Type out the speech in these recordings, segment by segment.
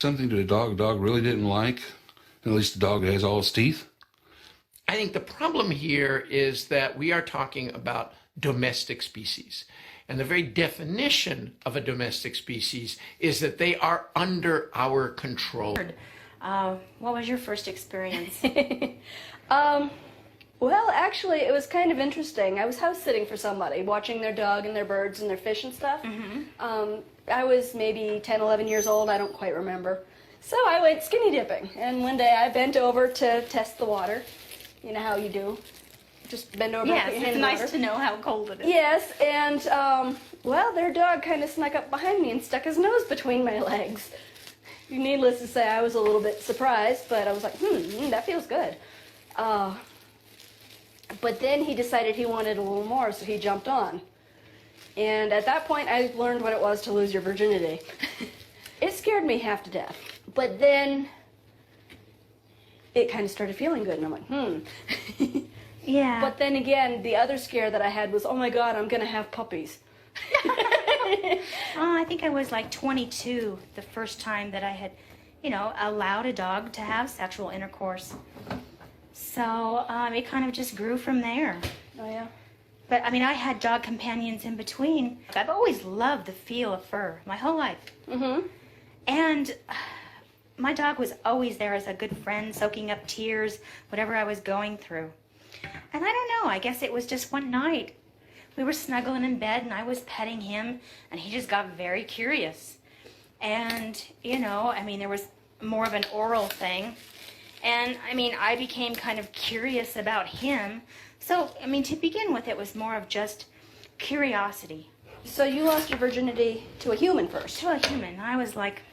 Something to a dog really didn't like. At least the dog has all its teeth. I think the problem here is that we are talking about domestic species. And the very definition of a domestic species is that they are under our control. What was your first experience? Well, actually, it was kind of interesting. I was house sitting for somebody, watching their dog and their birds and their fish and stuff. I was maybe 10, 11 years old, I don't quite remember. So I went skinny dipping, and one day I bent over to test the water. You know how you do. Just bend over. Yes, it's nice to know how cold it is. Yes, and, well, their dog kind of snuck up behind me and stuck his nose between my legs. Needless to say, I was a little bit surprised, but I was like, that feels good. But then he decided he wanted a little more, so he jumped on. And at that point, I learned what it was to lose your virginity. It scared me half to death. But then it kind of started feeling good, and I'm like, Yeah. But then again, the other scare that I had was, oh my God, I'm going to have puppies. I think I was like 22 the first time that I had, allowed a dog to have sexual intercourse. So it kind of just grew from there. Oh, yeah? But, I had dog companions in between. I've always loved the feel of fur my whole life. And my dog was always there as a good friend, soaking up tears, whatever I was going through. And I don't know, I guess it was just one night. We were snuggling in bed, and I was petting him, and he just got very curious. And, there was more of an oral thing. And, I became kind of curious about him. So, to begin with, it was more of just curiosity. So you lost your virginity to a human first? To a human. I was like,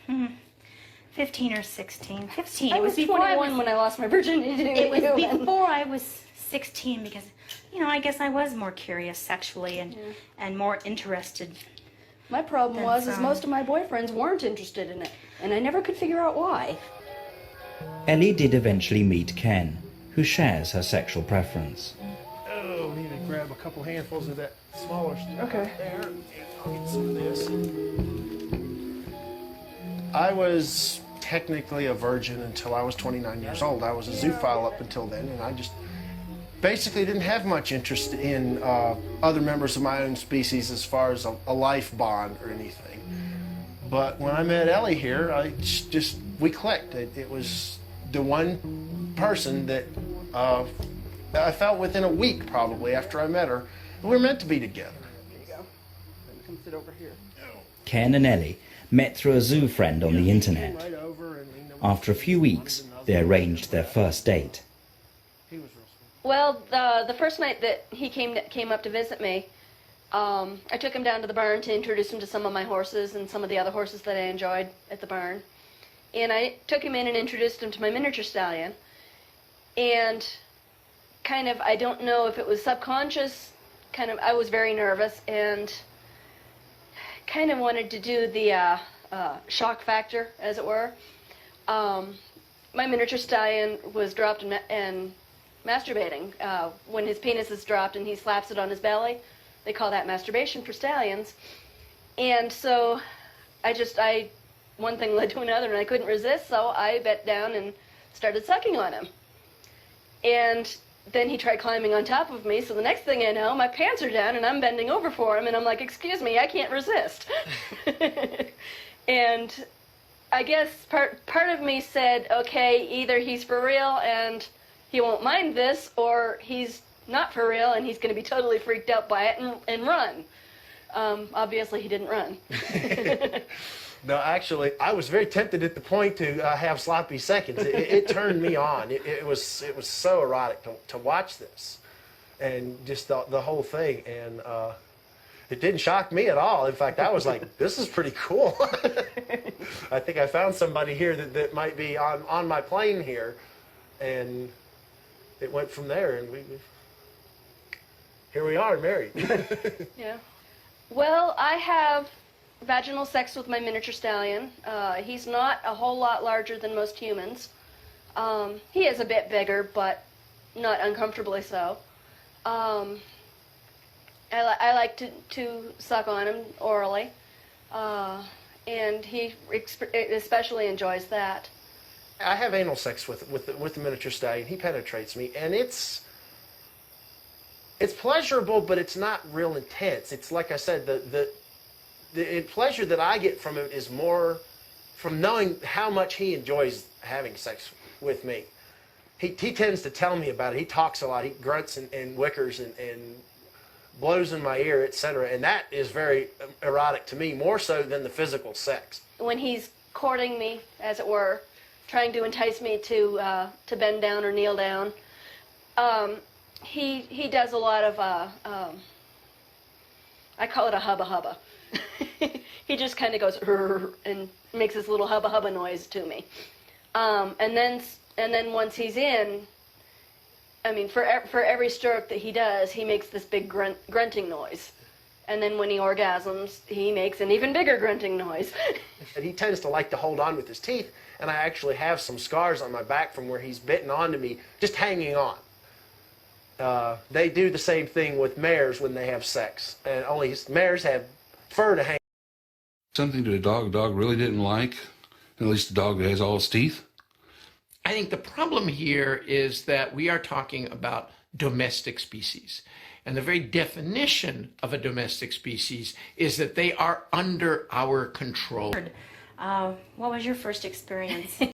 15 or 16. 15. I was 21 when I lost my virginity to a human. It was before I was 16 because, I guess I was more curious sexually and more interested. My problem was most of my boyfriends weren't interested in it, and I never could figure out why. Ellie did eventually meet Ken, who shares her sexual preference. Oh, we need to grab a couple handfuls of that smaller stuff Okay. there, and I'll get some of this. I was technically a virgin until I was 29 years old. I was a zoophile up until then, and I just basically didn't have much interest in other members of my own species as far as a life bond or anything. But when I met Ellie here, we clicked. It was the one person that I felt within a week probably after I met her. We were meant to be together. There you go. Come sit over here. Ken and Ellie met through a zoo friend on the internet. Right over and, After a few weeks, they arranged their first date. he was real sweet. Well, the first night that he came up to visit me, I took him down to the barn to introduce him to some of my horses and some of the other horses that I enjoyed at the barn. And I took him in and introduced him to my miniature stallion. And kind of, I don't know if it was subconscious, I was very nervous and kind of wanted to do the shock factor, as it were. My miniature stallion was dropped and masturbating. When his penis is dropped and he slaps it on his belly, they call that masturbation for stallions. And so one thing led to another, and I couldn't resist, so I bent down and started sucking on him. And then he tried climbing on top of me, so the next thing I know, my pants are down, and I'm bending over for him, and I'm like, excuse me, I can't resist. And I guess part of me said, okay, either he's for real and he won't mind this, or he's not for real and he's going to be totally freaked out by it and run. Obviously, he didn't run. No, actually, I was very tempted at the point to have sloppy seconds. It turned me on. It was so erotic to watch this, and just the whole thing. And it didn't shock me at all. In fact, I was like, "This is pretty cool." I think I found somebody here that might be on my plane here, and it went from there. And here we are, married. Yeah. Well, I have vaginal sex with my miniature stallion. He's not a whole lot larger than most humans. He is a bit bigger, but not uncomfortably so. I like to suck on him orally. And and he especially enjoys that. I have anal sex with the miniature stallion. He penetrates me, and it's pleasurable, but it's not real intense. It's like I said, the pleasure that I get from it is more from knowing how much he enjoys having sex with me. He tends to tell me about it. He talks a lot. He grunts and wickers and blows in my ear, etc. And that is very erotic to me, more so than the physical sex. When he's courting me, as it were, trying to entice me to bend down or kneel down, he does a lot of I call it a hubba hubba. He just kind of goes and makes this little hubba hubba noise to me, and then once he's in, I mean, for every stroke that he does, he makes this big grunting noise. And then when he orgasms, he makes an even bigger grunting noise. And he tends to like to hold on with his teeth, and I actually have some scars on my back from where he's bitten onto me, just hanging on. They do the same thing with mares when they have sex, and only mares have fur to hang. Something that a dog really didn't like, at least the dog that has all its teeth. I think the problem here is that we are talking about domestic species. And the very definition of a domestic species is that they are under our control. What was your first experience?